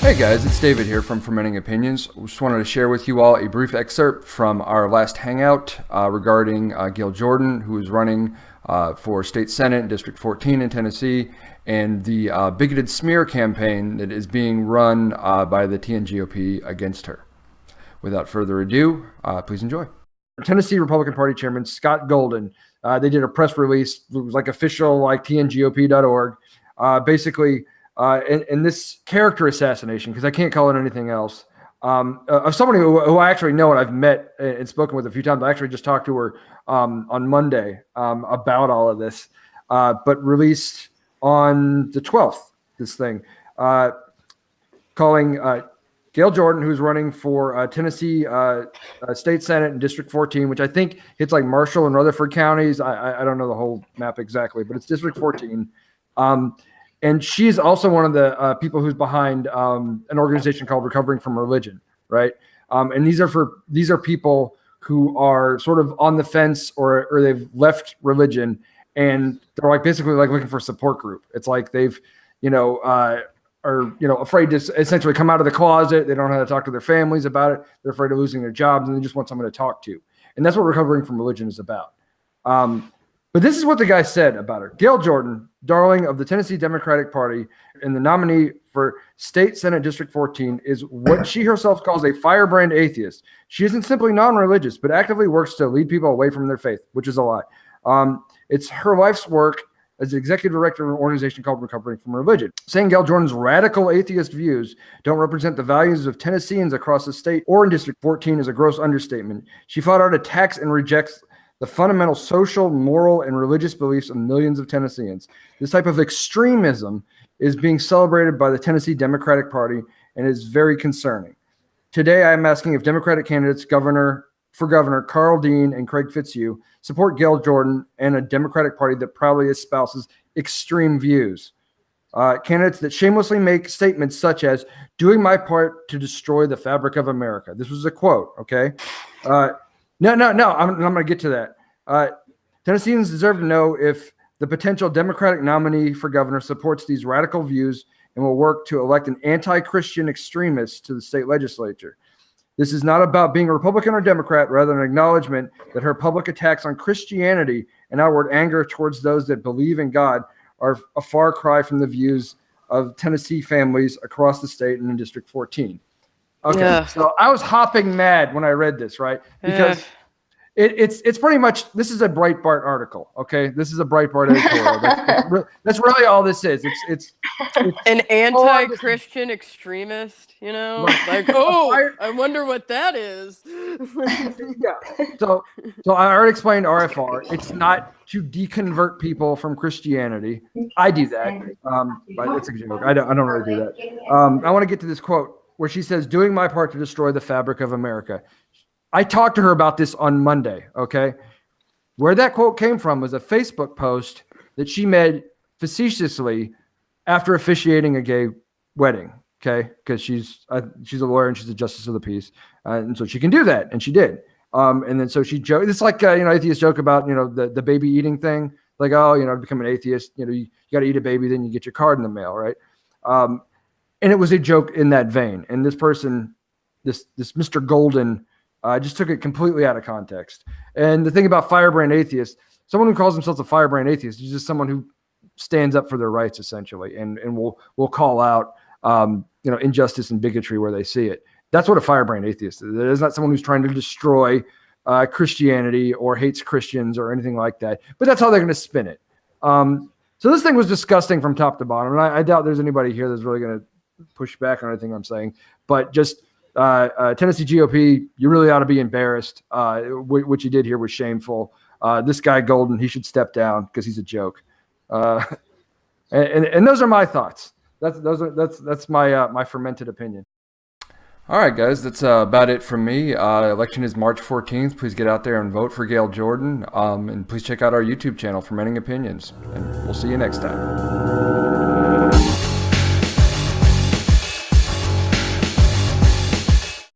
Hey guys, it's David here from Fermenting Opinions. Just wanted to share with you all a brief excerpt from our last Hangout regarding Gayle Jordan, who is running for State Senate in District 14 in Tennessee, and the bigoted smear campaign that is being run by the TN GOP against her. Without further ado, please enjoy. Tennessee Republican Party Chairman Scott Golden, they did a press release. It was like official, like tngop.org. Basically, in this character assassination, because I can't call it anything else, of somebody who I actually know and I've met and spoken with a few times. I actually just talked to her on Monday about all of this, but released on the 12th, this thing, calling Gayle Jordan, who's running for Tennessee State Senate in District 14, which I think hits like Marshall and Rutherford counties. I don't know the whole map exactly, but it's District 14. And she's also one of the people who's behind an organization called Recovering from Religion, right? And these are people who are sort of on the fence or they've left religion, and they're like basically like looking for a support group. It's like they've, are afraid to essentially come out of the closet. They don't know how to talk to their families about it. They're afraid of losing their jobs, and they just want someone to talk to. And that's what Recovering from Religion is about. But this is what the guy said about her. Gayle Jordan, darling of the Tennessee Democratic Party and the nominee for State Senate District 14, is what she herself calls a firebrand atheist. She isn't simply non-religious, but actively works to lead people away from their faith, which is a lie. It's her life's work as the executive director of an organization called Recovering from Religion. Saying Gayle Jordan's radical atheist views don't represent the values of Tennesseans across the state or in District 14 is a gross understatement. She flat out attacks and rejects the fundamental social, moral, and religious beliefs of millions of Tennesseans. This type of extremism is being celebrated by the Tennessee Democratic Party and is very concerning. Today, I am asking if Democratic candidates for governor Carl Dean and Craig Fitzhugh support Gayle Jordan and a Democratic Party that proudly espouses extreme views. Candidates that shamelessly make statements such as, doing my part to destroy the fabric of America. This was a quote, okay? No. I'm going to get to that. Tennesseans deserve to know if the potential Democratic nominee for governor supports these radical views and will work to elect an anti-Christian extremist to the state legislature. This is not about being a Republican or Democrat, rather an acknowledgement that her public attacks on Christianity and outward anger towards those that believe in God are a far cry from the views of Tennessee families across the state and in District 14. Okay, yeah. So I was hopping mad when I read this, right? Because it's pretty much, this is a Breitbart article, okay? This is a Breitbart editorial. That's really all this is. It's an anti-Christian extremist, like, I wonder what that is. Yeah. So I already explained RFR. It's not to deconvert people from Christianity. I do that, but it's a joke. I don't really do that. I want to get to this quote where she says, doing my part to destroy the fabric of America. I talked to her about this on Monday, okay? Where that quote came from was a Facebook post that she made facetiously after officiating a gay wedding, okay? Because she's a lawyer and she's a justice of the peace. And so she can do that, and she did. And then so she joked. It's like, atheists joke about, the baby eating thing. Like, become an atheist, you got to eat a baby, then you get your card in the mail, right? And it was a joke in that vein. And this person, this Mr. Golden, just took it completely out of context. And the thing about firebrand atheists, someone who calls themselves a firebrand atheist is just someone who stands up for their rights, essentially, and will call out, injustice and bigotry where they see it. That's what a firebrand atheist is. It is not someone who's trying to destroy Christianity or hates Christians or anything like that. But that's how they're going to spin it. So this thing was disgusting from top to bottom. And I doubt there's anybody here that's really going to push back on anything I'm saying, but just Tennessee GOP, you really ought to be embarrassed. What you did here was shameful. This guy Golden, he should step down because he's a joke. And those are my thoughts. That's my fermented opinion. All right, guys, that's about it from me. Election is March 14th. Please get out there and vote for Gayle Jordan. And please check out our YouTube channel, Fermenting Opinions. And we'll see you next time.